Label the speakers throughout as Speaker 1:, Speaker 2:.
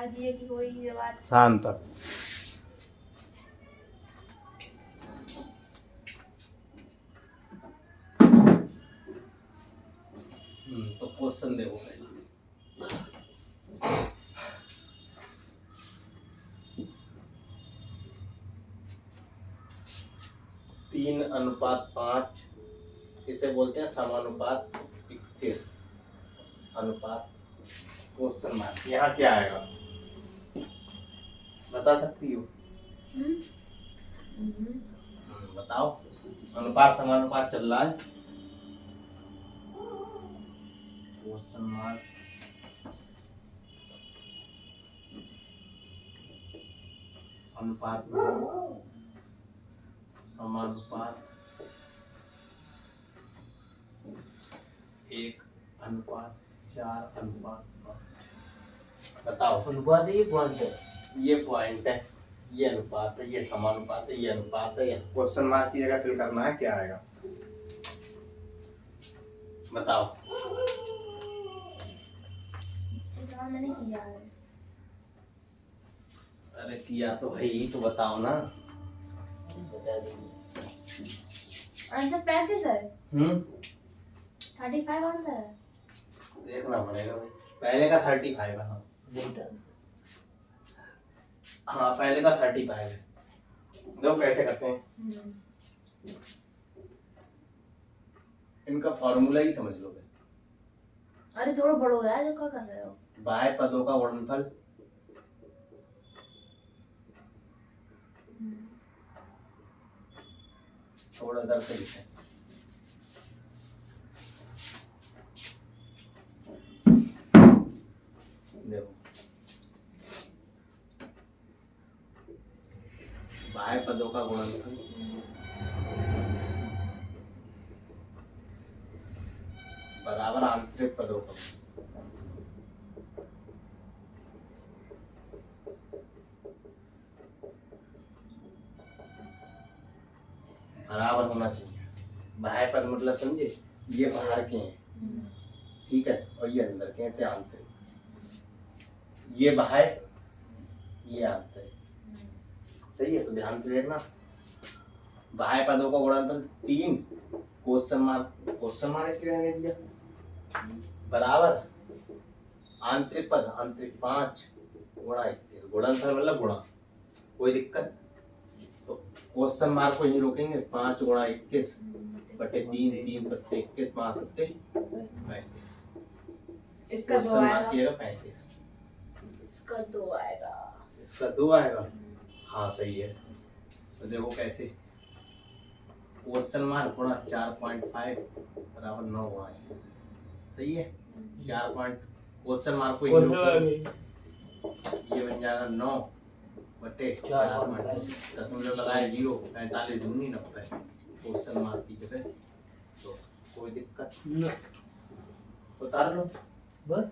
Speaker 1: आज ये की कोई बात
Speaker 2: शांत अब। तो क्वेश्चन देखो पहला। 3:5 इसे बोलते हैं समानुपात 21 अनुपात क्वेश्चन मार्क। यहाँ क्या आएगा बता सकती हो? बताओ। अनुपात समानुपात चल रहा है, क्वेश्चन मार्क अनुपात समानुपात 1:4:5। बताओ।
Speaker 3: अनुपात ये पॉइंट है,
Speaker 2: ये पॉइंट है, ये अनुपात है, ये समानुपात है, ये अनुपात है। क्वेश्चन मार्क की जगह फिल करना है, क्या आएगा बताओ।
Speaker 1: मैंने किया है।
Speaker 2: अरे किया तो है ही, तो बताओ ना।
Speaker 3: बता देंगे।
Speaker 1: आंसर 35 है। 35 आंसर है।
Speaker 2: देखना पड़ेगा भाई। पहले का 35 है। हाँ हाँ, पहले का 35 है। देखो कैसे करते हैं, इनका फॉर्मूला ही समझ लो।
Speaker 1: अरे थोड़ा बड़ा हो गया जो क्या कर रहे हो।
Speaker 2: बाह्य पदों का गुणनफल थोड़ा इधर से लिखें। देखो बाह्य पदों का गुणनफल बराबर आंतरिक पदों का बराबर होना चाहिए। बाह्य पद मतलब समझे, ये बाहर के हैं, ठीक है, और ये अंदर के हैं, ऐसे आंतरिक। ये बाह्य, ये आंतरिक, सही है। तो ध्यान से देखना, बाह्य पदों का गुणनफल 3 क्वेश्चन मार्क क्यों रहने दिया, बराबर आंतरिक पद आंतरिक 5 गुणा 21। गुणनफल मतलब गुणा, कोई दिक्कत। तो क्वेश्चन मार्क को यहीं रोकेंगे। 5 गुणा 21 बटे 3, 3 सत्ते 21, 5 सत्ते 35।
Speaker 1: इसका 2 आएगा।
Speaker 2: 35।
Speaker 1: इसका 2 आएगा।
Speaker 2: इसका 2 आएगा, हाँ सही है। तो देखो कैसे, क्वेश्चन मार्क गुणा 4.5 बराबर 9 हुआ है, सही है। 4 पॉइंट क्वेश्चन मार्क को ये बन जाएगा 9 बटे 4 दशमलव लगाए 0, 45 दूनी 90 क्वेश्चन मार्क की जगह। तो कोई दिक्कत
Speaker 3: न
Speaker 2: उतार लो
Speaker 3: बस।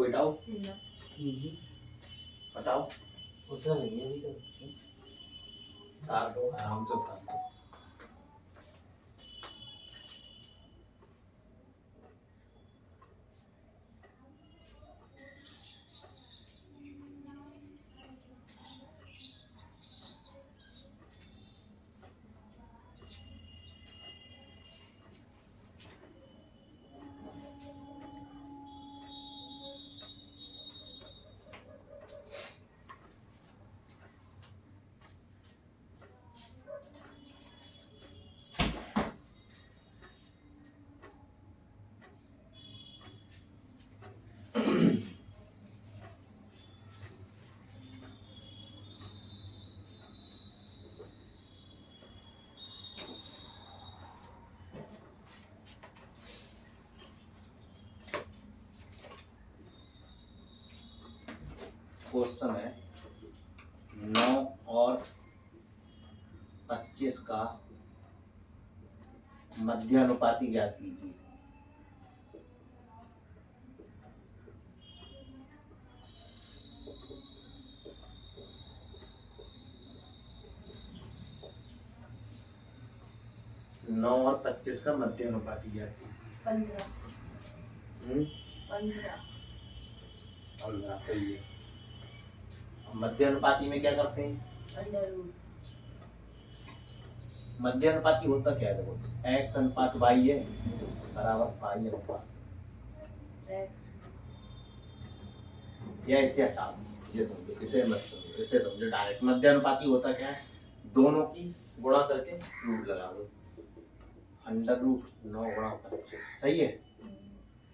Speaker 2: कोई डाउट?
Speaker 1: ना।
Speaker 2: बताओ।
Speaker 3: उतना नहीं है अभी तो।
Speaker 2: उतार लो, आराम से उतार लो। क्वेश्चन है 9 और 25 का मध्यानुपाती ज्ञात कीजिए। नौ और 25 का मध्यानुपाती ज्ञात कीजिए।
Speaker 1: 15 15
Speaker 2: 15 सही है। मध्यानुपाती में क्या करते हैं?
Speaker 1: Under root.
Speaker 2: मध्यानुपाती होता क्या है? देखो, x अनुपात y है बराबर पाई अनुपात
Speaker 1: एक्स।
Speaker 2: या इसे हटा दो, ये समझो, इसे मत समझो, इसे समझो डायरेक्ट। मध्यानुपाती होता क्या है? दोनों की गुणा करके रूट लगा दो। अंडर रूट 9 गुणा 25 सही है।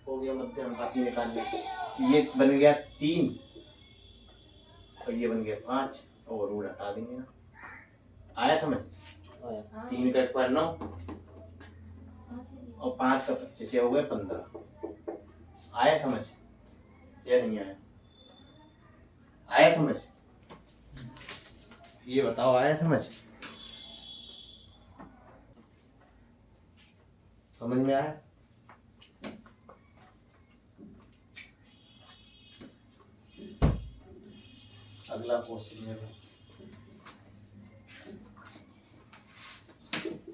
Speaker 2: हो गया मध्यानुपाती निकाल लिया। ये बन गया 3 और ये बन गया 5 और रूट हटा देंगे ना। आया समझ?
Speaker 3: आया।
Speaker 2: 3 का स्क्वायर 9 और 5 का 25, ये हो गए 15। आया समझ या नहीं आया? आया समझ? ये बताओ, आया समझ? समझ में आया? अगला क्वेश्चन है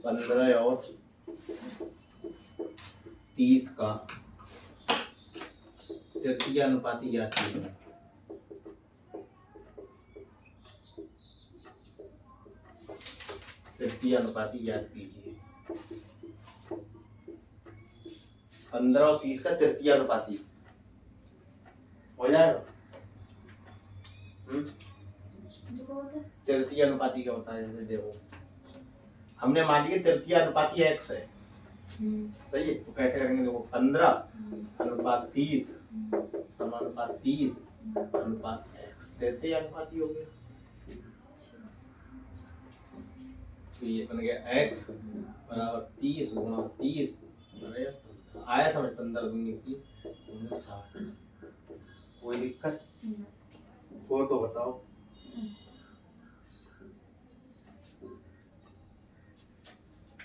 Speaker 2: 15 और 30 का तृतीय अनुपाती ज्ञात कीजिए। तृतीय अनुपाती ज्ञात कीजिए। 15 और 30 का तृतीय अनुपाती हो जाएगा। तृतीय अनुपाती क्या होता है? जैसे देखो, हमने मान लिया तृतीय अनुपाती x है, सही है। तो कैसे करेंगे? देखो, 15 अनुपात 30 समानुपात 30 अनुपात x, तृतीय अनुपाती हो गया। तो ये बन गया x बराबर 30 गुणा 30। आया समझ? 15 दूनी 30 60। कोई दिक्कत हो तो बताओ।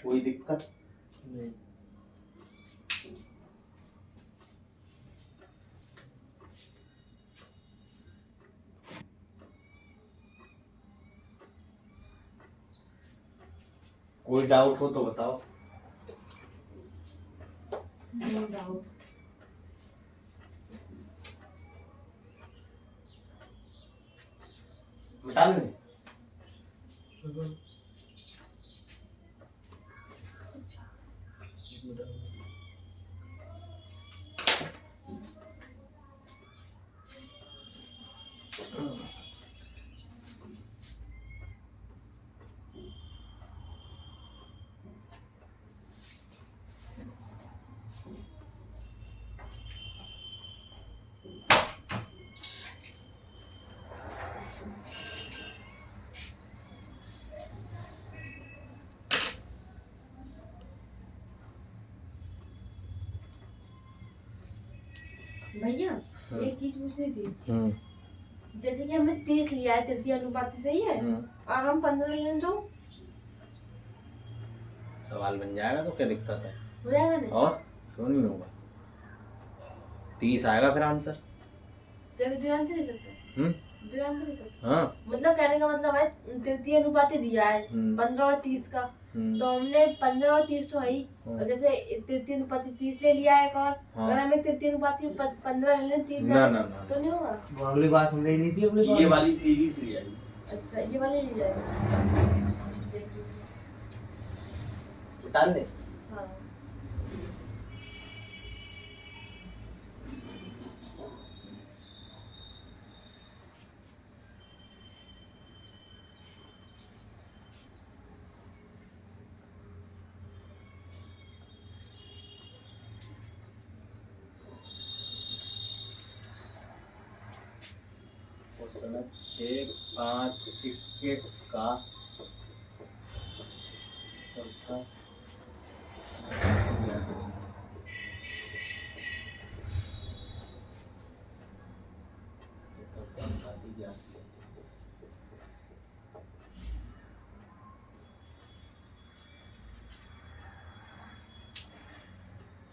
Speaker 2: कोई दिक्कत?
Speaker 3: नहीं।
Speaker 2: कोई डाउट हो तो बताओ।
Speaker 1: No doubt.
Speaker 2: मिटा दें?
Speaker 1: भैया एक चीज पूछनी थी। जैसे कि हमने 30 लिया है तृतीय अनुपाती, सही है, और हम 15 लें तो
Speaker 2: सवाल बन जाएगा। तो क्या दिक्कत है?
Speaker 1: हो जाएगा ना?
Speaker 2: और क्यों नहीं होगा? 30 आएगा फिर आंसर।
Speaker 1: तो ध्यान से नहीं सकते, ध्यान से नहीं सकते।
Speaker 2: हाँ
Speaker 1: मतलब कहने का मतलब है तृतीय अनुपात दिया है 15 और 30 का, तो हमने 15 और 30 तो है ही, और जैसे तृतीय अनुपात 30 ले लिया है, और अगर हमें तृतीय अनुपात 15 ले लें 30
Speaker 2: ना
Speaker 1: ले
Speaker 2: ना
Speaker 1: लें,
Speaker 2: ना
Speaker 1: तो नहीं होगा।
Speaker 3: वो अगली बात समझ नहीं थी अपनी
Speaker 2: ये वाली सीरीज ले आई।
Speaker 1: अच्छा ये वाले ले जाएगा, देख लीजिए।
Speaker 2: डाल दे।
Speaker 1: हाँ
Speaker 2: 6, 5, 21 का चौथा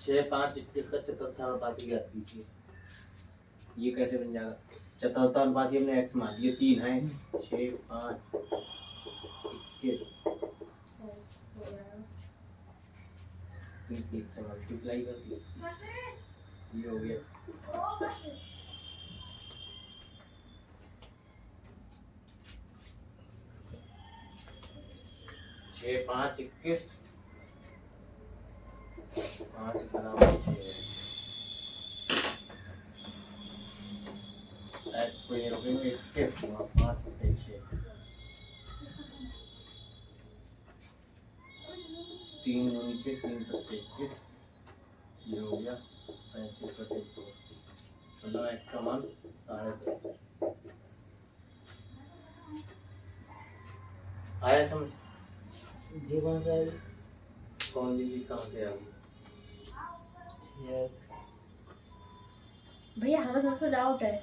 Speaker 2: छः 5 21 का चतुर्थानुपाती ज्ञात कीजिए। ये कैसे बन जाएगा? चतुर्थानुपाती हमने x मान लिए 3 है, 6, 5, 21 21 से मल्टीप्लाई कर दिया, ये हो गया। छः 5 21 5 बराबर 6 को ये रोकेंगे 21 को 5 से 6 3 नीचे 3 7 21 ये हो गया 35/2 मतलब x का मान 7.5 आया समझ?
Speaker 3: जी बन रहा है
Speaker 2: कौन सी चीज कहाँ से आ गई?
Speaker 1: भैया हमें थोड़ा सा डाउट है,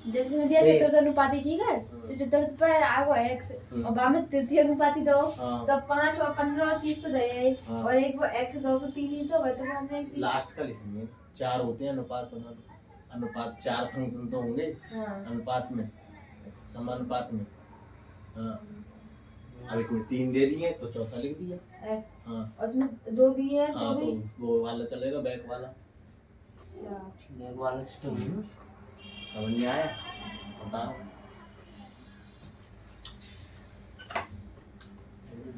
Speaker 1: जैसे मैं दिया चतुर्थ अनुपाती, ठीक है, तो चतुर्थ पे आगो x और बाद में तृतीय अनुपाती दो, तो 5 और 15 और 30 तो दे, और एक वो x दो तो 3 ही तो है, तो हमने
Speaker 2: लास्ट का लिखेंगे। 4 होते हैं अनुपात समानुपात, अनुपात 4 फंक्शन तो होंगे अनुपात में, समानुपात में। अब इसमें 3 दे दिए तो चौथा लिख दिया
Speaker 1: x,
Speaker 2: हाँ,
Speaker 1: और उसमें 2 दिए हैं
Speaker 2: हाँ,
Speaker 1: तो भी
Speaker 2: तो वो वाला चलेगा बैक वाला।
Speaker 1: अच्छा
Speaker 3: बैग वाला सिस्टम
Speaker 2: समझ में आया? बताओ।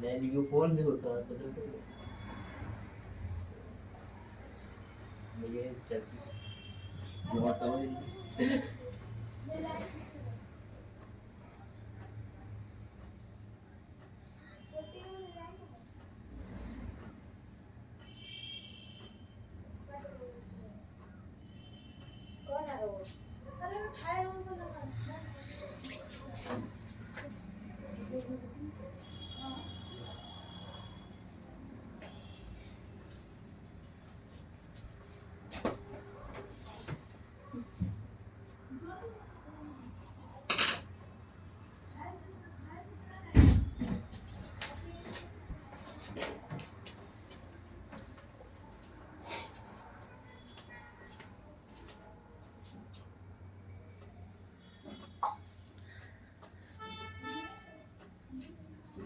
Speaker 3: डैडी को फोन भी होता है तो ये चल
Speaker 2: नोट करो
Speaker 1: कौन आ रहा है वो? अरे फायर ऑन को लगा।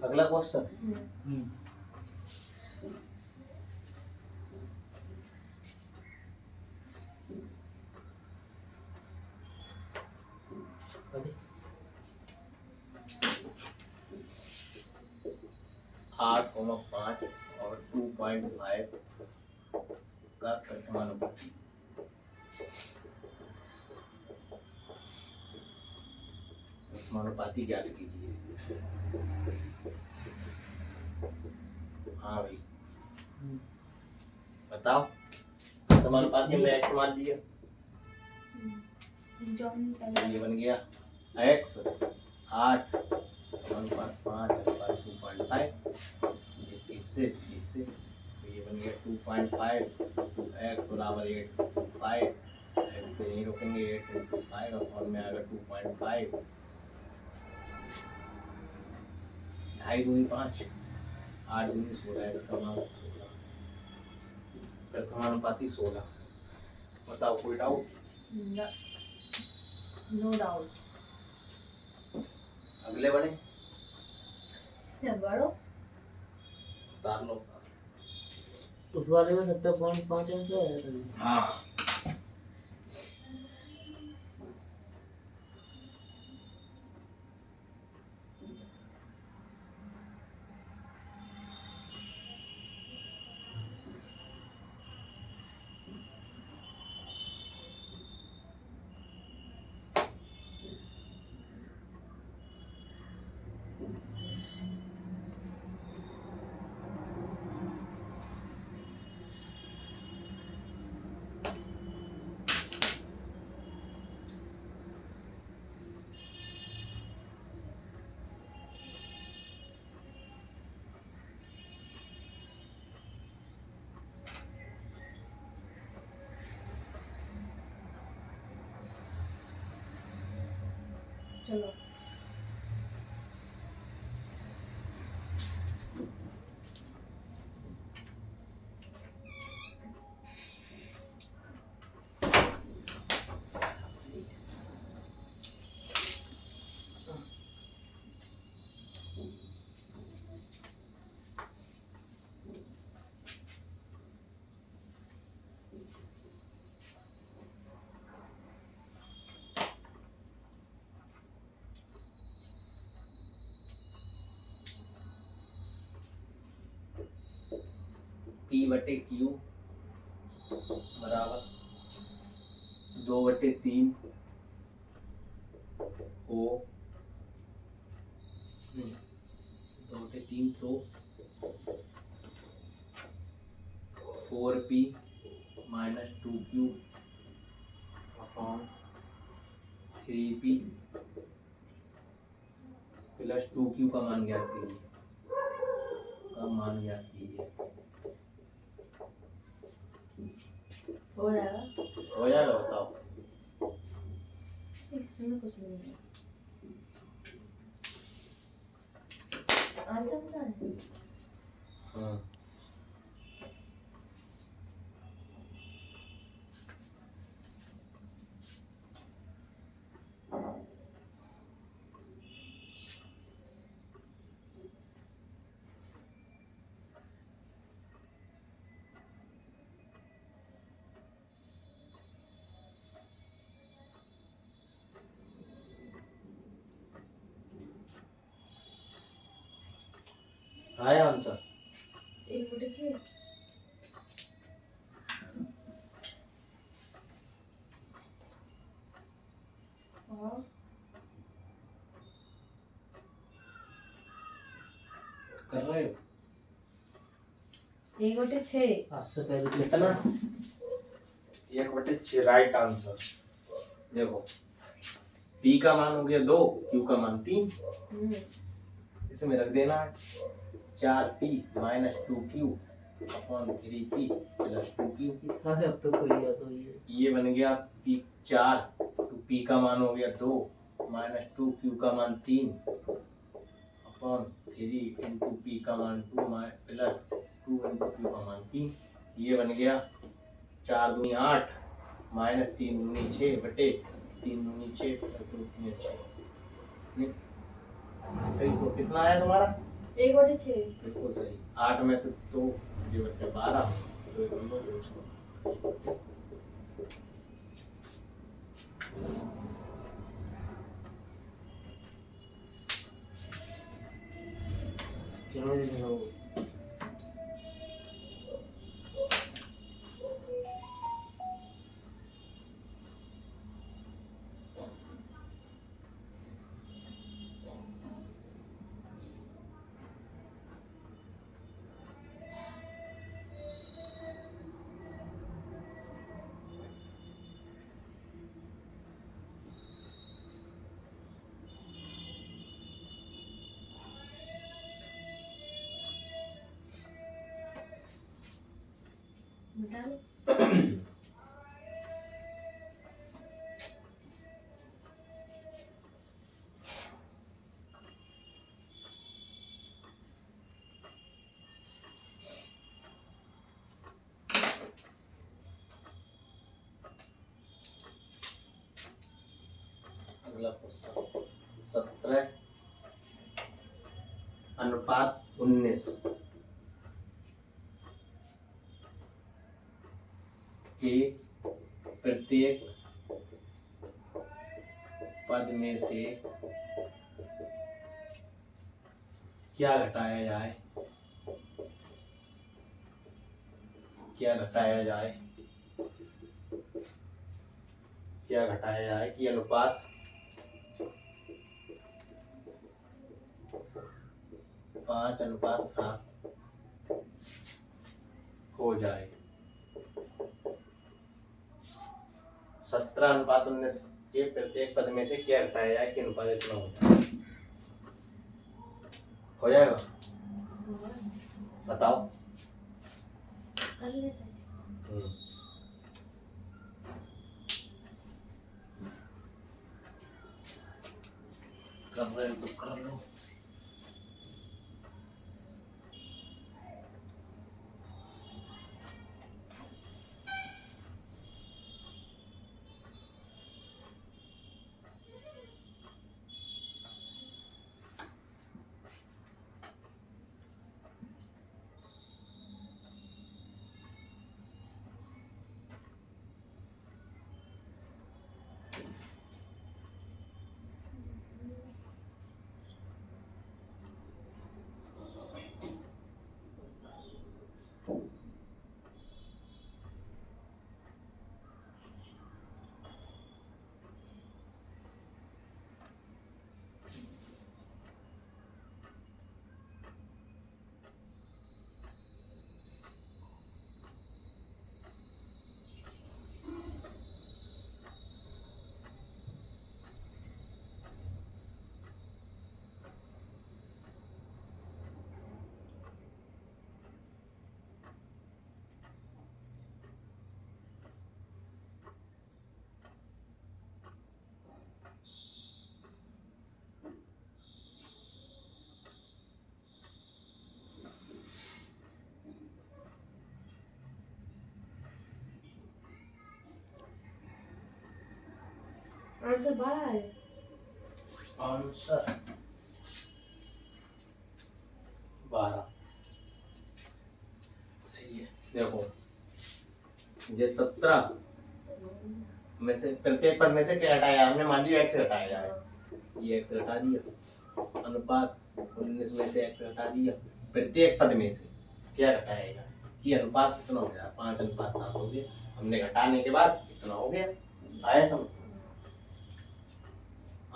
Speaker 2: अगला क्वेश्चन। आठ 5 और 2.5 का समानुपाती। समानुपाती ज्ञात कीजिए। हाँ भाई बताओ। समानुपाती हमने x मान लिया, ये बन गया x 8 समानुपात 5 अनुपात 2.5, इससे इससे तो ये बन गया 2.5 तो x बराबर 8.5, x पे यहीं रोकेंगे 8 into 5 और में आएगा 2.5, 2.5 दूनी 5, 8 दूनी 16, x का मान 16, प्रथमानुपाती 16। बताओ कोई डाउट?
Speaker 1: ना नो डाउट।
Speaker 2: अगले बने
Speaker 1: बड़ो
Speaker 2: उतार लो।
Speaker 3: उस वाले में 70.5 अंक आया था।
Speaker 2: हाँ
Speaker 1: चलो
Speaker 2: P बटे Q बराबर 2/3 O 2/3 तो 4P minus 2Q upon 3P plus 2Q का मान ज्ञात कीजिए।
Speaker 1: हो जाएगा।
Speaker 2: हो जाएगा, बताओ।
Speaker 1: इसमें कुछ नहीं है। आंसर पता है?
Speaker 2: हाँ आया आंसर।
Speaker 1: 1/6। और
Speaker 2: कर रहे हो
Speaker 1: 1/6।
Speaker 3: आपसे पहले
Speaker 2: कितना? 1/6 राइट आंसर। देखो P का मान हो गया 2, Q का मान 3, इसमें रख देना है 4P minus 2Q upon 3P plus 2Q।
Speaker 3: अब तो कोई याद हो
Speaker 2: ये बन गया P4, तो P का मान हो गया 2 माइनस 2Q का मान 3 अपॉन 3 इंटू P का मान 2 प्लस 2 इंटू Q का मान 3। ये बन गया 4 दूनी 8 माइनस 3 दूनी 6 बटे 3 दूनी 6 प्लस 2 दूनी 6। सही, तो कितना आया तुम्हारा?
Speaker 1: 1/6।
Speaker 2: बिल्कुल सही। 8 में से तो ये बच्चा 12, तो ये दोनों को उसको
Speaker 3: चलो
Speaker 1: मिटा लो।
Speaker 2: अगला क्वेश्चन 17:19 के प्रत्येक पद में से क्या घटाया जाए, क्या घटाया जाए, क्या घटाया जाए कि अनुपात 5:7 हो जाए। 17:19 के प्रत्येक पद में से क्या घटाया जाए कि अनुपात इतना हो जाए। हो जाएगा, बताओ।
Speaker 1: कर लेते हैं।
Speaker 2: कर रहे हो तो कर लो।
Speaker 1: आंसर 12 है।
Speaker 2: आंसर 12 सही है। देखो ये 17 में से प्रत्येक पद में से क्या हटाया हमने, मान लिया x हटाया है, ये x हटा दिया। अनुपात 19 में से x हटा दिया। प्रत्येक पद में से क्या घटाएगा कि अनुपात कितना हो गया, 5:7 हो गया। हमने घटाने के बाद इतना हो गया। आया समझ।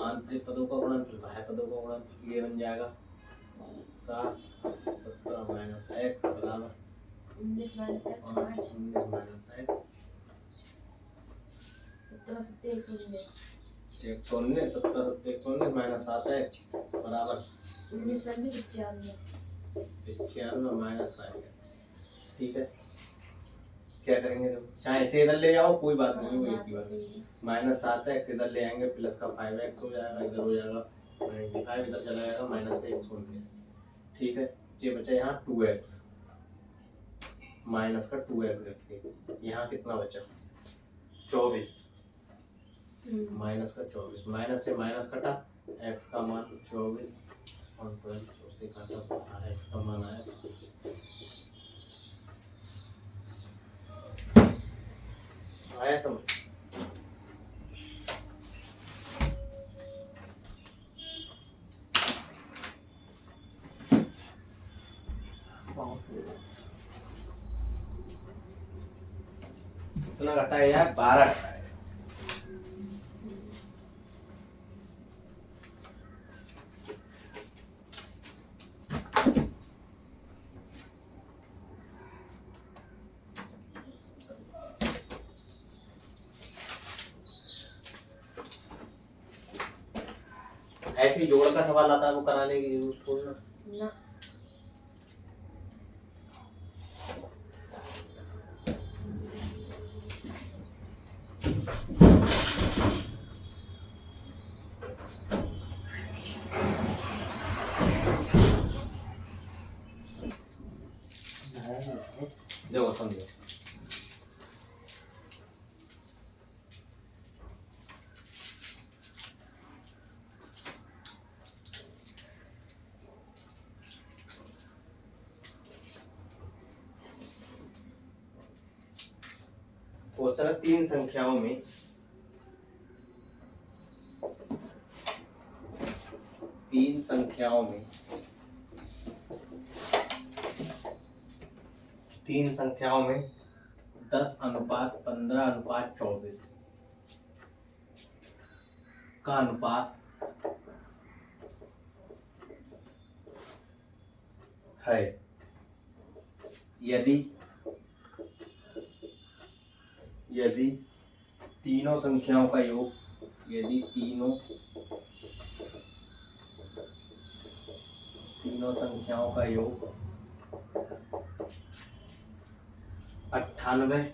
Speaker 2: आंतरिक पदों का गुणन फिर बाह्य पदों का गुणन, ये बन जाएगा 7 17 माइनस x बराबर
Speaker 1: 19 minus x 5
Speaker 2: 19 minus x
Speaker 1: 17 7 119
Speaker 2: 119 17 119 minus 7x बराबर
Speaker 1: 19 25
Speaker 2: 91 माइनस 5x। ठीक है, क्या करेंगे तो चाहे इसे इधर ले जाओ कोई बात नहीं, वो एक ही बात है। माइनस 7x इधर ले आएंगे, प्लस का 5x हो जाएगा, इधर हो जाएगा 95, इधर चला जाएगा माइनस का 119। ठीक है, ये बचा यहाँ 2x, माइनस का 2x रखिए। यहाँ कितना बचा 24, माइनस का 24, माइनस से माइनस कटा, x का मान 24 और 12 उससे काटा, x का मान आया समझ। कितना घटाया है, 12 घटाया। ऐसी जोड़ का सवाल आता है वो कराने की जरूरत थोड़ी ना। देखो समझो, क्वेश्चन है तीन संख्याओं में तीन संख्याओं में 10:15:24 का अनुपात है यदि तीनों संख्याओं का योग तीनों संख्याओं का योग 98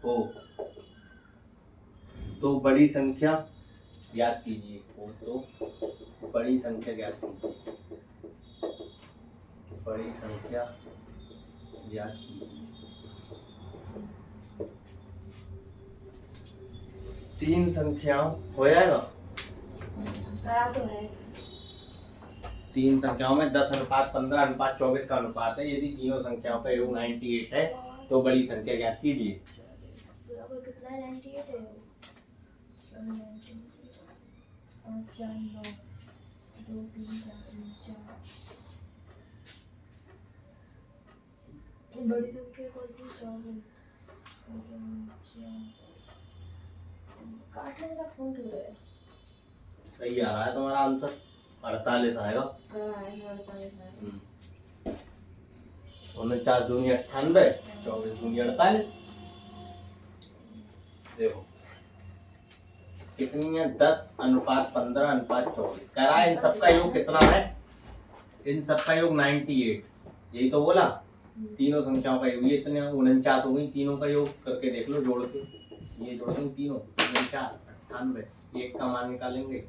Speaker 2: हो तो बड़ी संख्या याद कीजिए। हो तो बड़ी संख्या याद कीजिए। बड़ी संख्या याद कीजिए। तीन संख्याओं हो जाएगा।
Speaker 1: करा तो है।
Speaker 2: तीन संख्याओं में 10:15:24 का अनुपात है यदि तीनों संख्याओं का योग 98 है तो बड़ी संख्या ज्ञात कीजिए।
Speaker 1: कितना है? 98 है। 5 4 9 2 3 4 बड़ी संख्या कौन सी? 24। काटने का फोन क्यों है?
Speaker 2: सही आ रहा है तुम्हारा आंसर। 48 आएगा। 49 दूनी 98, 24 दूनी 48। देखो कितनी है? 10:15:24 कह रहा है। इन सबका योग कितना है? इन सबका योग 98। यही तो बोला। तीनों संख्याओं का योग ये इतने 49 हो गई। तीनों का योग करके देख लो, जोड़ के। ये जोड़ देंगे तीनों 49 98। एक का मान निकालेंगे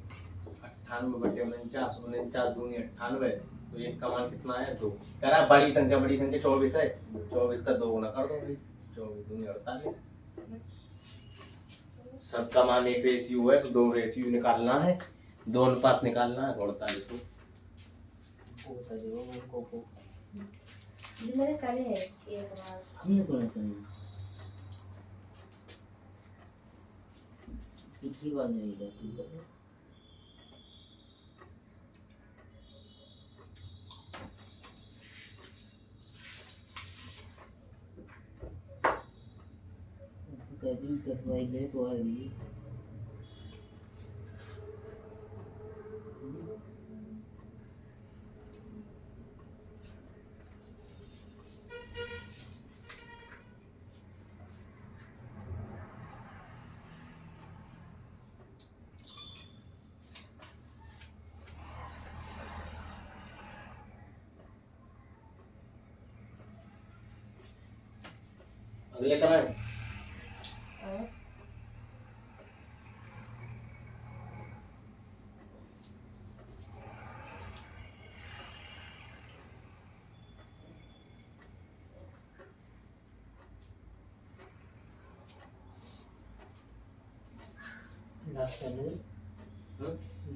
Speaker 2: 98/49। 49 दूनी 98 तो एक का मान कितना है? 2। कह रहा है बड़ी संख्या 24 है। 24 का 2 गुना कर दो भाई। 24 दूनी 48। सबका मान एक रेशियो है तो 2 रेशियो निकालना है, 2 अनुपात निकालना है तो 48 को।
Speaker 1: मैंने करे है एक बार।
Speaker 3: हमने कौन करना पिछली बार नहीं जाती तो कहती 10 बाई ले तो आएगी।
Speaker 2: अगले कराएं।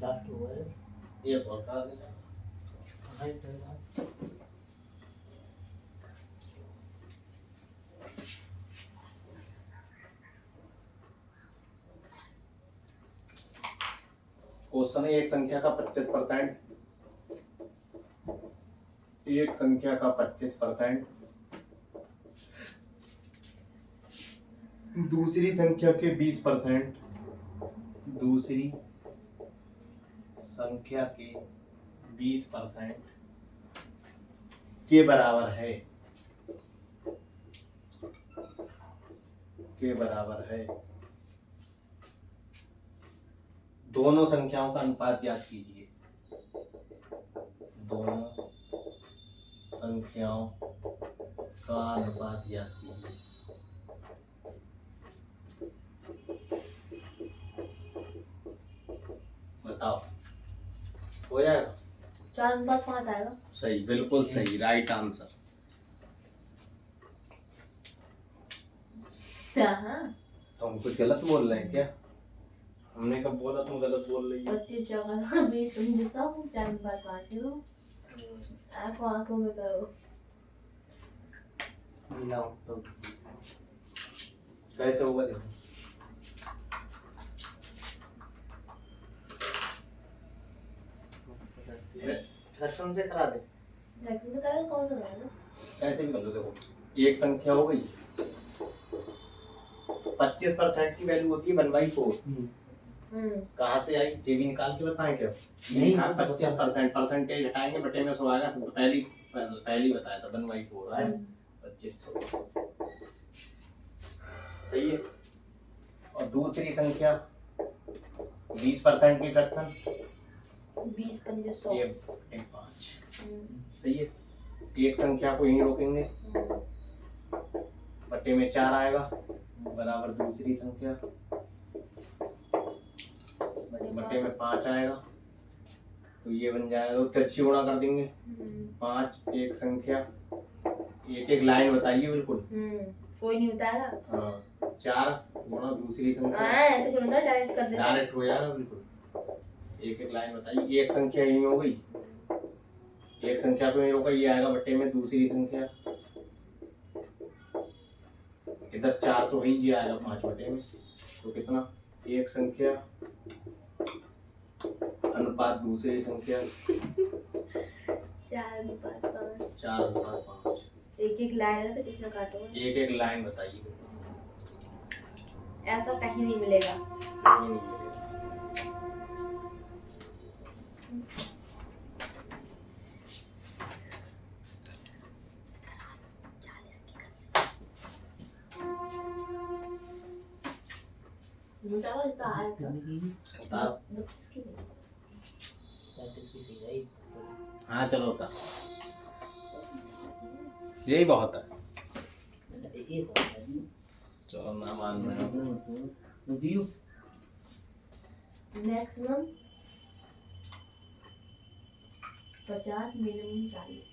Speaker 3: लास्ट हुआ है।
Speaker 2: ये और करा देना।
Speaker 3: हाय करेगा।
Speaker 2: क्वेश्चन है एक संख्या का 25%। एक संख्या का 25% दूसरी संख्या के 20%। दूसरी संख्या के 20% के बराबर है। के बराबर है। दोनों संख्याओं का अनुपात याद कीजिए। दोनों संख्याओं का अनुपात याद कीजिए। बताओ हो जाएगा।
Speaker 1: 4/5 आएगा।
Speaker 2: सही, बिल्कुल सही, राइट आंसर। तो हम कुछ गलत बोल रहे हैं क्या? हमने कब बोला तुम गलत बोल रही हो?
Speaker 1: 25 चौका 20 25 सब 4/5 किलो। आंखों में करो।
Speaker 3: मिलाओ तो
Speaker 2: कैसे होगा देखो। फ्रैक्शन से करा दे,
Speaker 1: फ्रैक्शन से करेगा कौन सा है ना?
Speaker 2: ऐसे भी कर लो। देखो एक संख्या हो गई, 25% की वैल्यू होती है 1/4। कहाँ से आई ये भी निकाल के बताएं क्या?
Speaker 3: नहीं,
Speaker 2: 25% परसेंटेज हटाएंगे, बटे में 100 आएगा। सब पहली बताया था 1/4 आए 2500। सही है। और दूसरी संख्या 20% की फ्रैक्शन
Speaker 1: 20 पंजे 100।
Speaker 2: ये बटे 5। सही है। एक संख्या को यहीं रोकेंगे, बटे में 4 आएगा बराबर दूसरी संख्या, बटे में 5 आएगा तो ये बन जाएगा। तो तिरछी गुणा कर देंगे। 5 एक संख्या, एक एक लाइन बताइए बिल्कुल।
Speaker 1: कोई नहीं बताएगा।
Speaker 2: हाँ 4 गुणा दूसरी संख्या,
Speaker 1: ऐसे करूँ तो डायरेक्ट कर देते।
Speaker 2: डायरेक्ट हो जाएगा बिल्कुल। एक एक लाइन बताइए। एक संख्या यही हो गई, एक संख्या को यही रोका, ये आएगा बटे में दूसरी संख्या। इधर 4 तो है ही, ये आएगा 5 बटे में। तो कितना? एक संख्या अनुपात दूसरी संख्या
Speaker 1: 4:5।
Speaker 2: 4:5।
Speaker 1: एक एक लाइन है तो कितना काटोगे?
Speaker 2: एक एक लाइन बताइए।
Speaker 1: ऐसा कहीं नहीं मिलेगा।
Speaker 2: नहीं मिलेगा।
Speaker 1: मोटा वाला तो आया था।
Speaker 2: उतार।
Speaker 1: 32 की नहीं।
Speaker 3: 35 की सही भाई।
Speaker 2: हाँ चलो उतार, यही बहुत है।
Speaker 3: एक और है जी।
Speaker 2: चलो ना मान रहे हो।
Speaker 3: दियो
Speaker 1: मैक्सिमम 50, मिनिमम 40।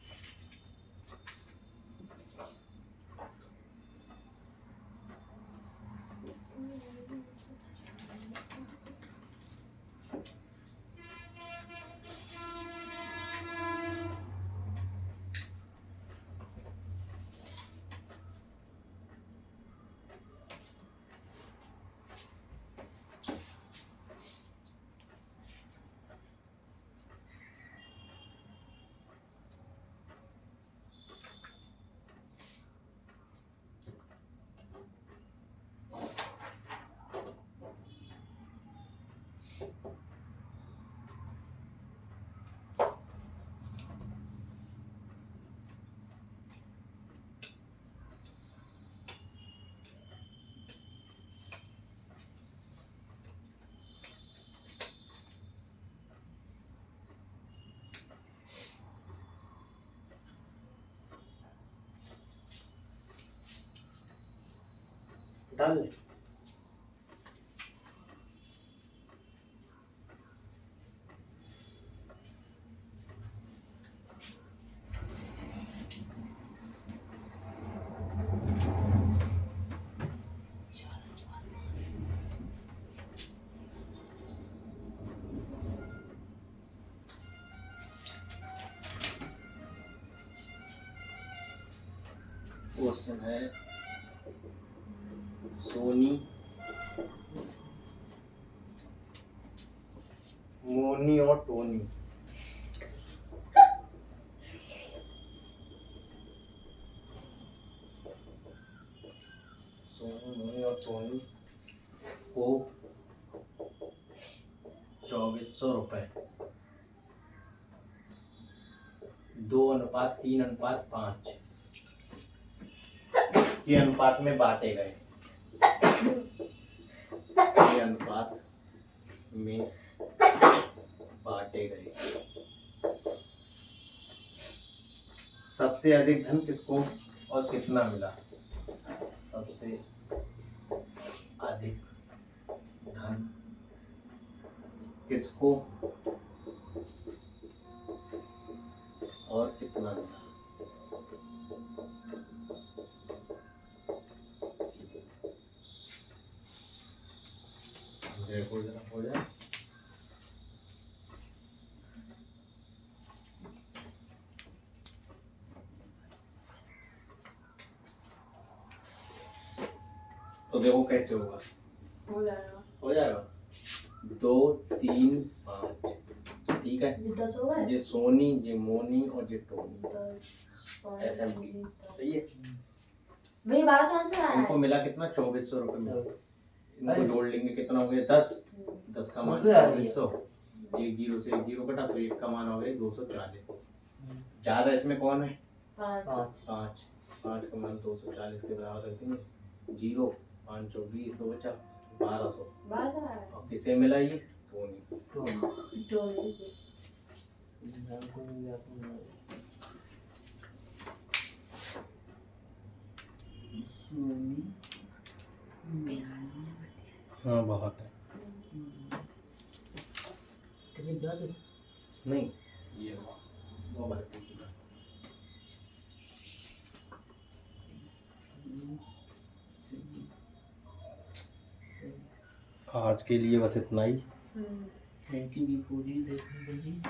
Speaker 2: डाल दे। क्वेश्चन है सोनी मोनी और टोनी को 2400 रुपए 2:3:5 के अनुपात में बांटे गए। के अनुपात में बांटे गए। सबसे अधिक धन किसको और कितना मिला? सबसे अधिक धन किसको और कितना मिला? देखो जरा हो जाए। तो देखो कैसे होगा,
Speaker 1: हो जाएगा।
Speaker 2: हो जाएगा 2 3 5, ठीक है।
Speaker 1: ये 10 हो गए।
Speaker 2: ये सोनी, ये मोनी और ये टोनी,
Speaker 1: 10 5
Speaker 2: SMT, सही है।
Speaker 1: वही 12 चांस है।
Speaker 2: इनको मिला कितना, 2400 रुपये मिला। इनको
Speaker 3: अरे।
Speaker 2: जोड़ लेंगे, कितना हो गया 10, 10 का मान
Speaker 3: मुझे आ रही है।
Speaker 2: 2400, ये 0 से 1 कटा तो 1 का मान हो गया 240। ज्यादा इसमें कौन है,
Speaker 1: 5
Speaker 3: 5
Speaker 2: 5 का मान 240 के बराबर रख देंगे, 0 5 चौ 20 तो बचा 1200।
Speaker 1: 12 है।
Speaker 2: और किसे मिला ये, टोनी।
Speaker 3: तो
Speaker 1: टोनी
Speaker 2: हाँ बहुत है।
Speaker 3: कितनी ज्यादा
Speaker 2: नहीं, ये वो भर्ती की बात। आज के लिए बस इतना ही।
Speaker 3: थैंक यू भी पूरी देखने के लिए।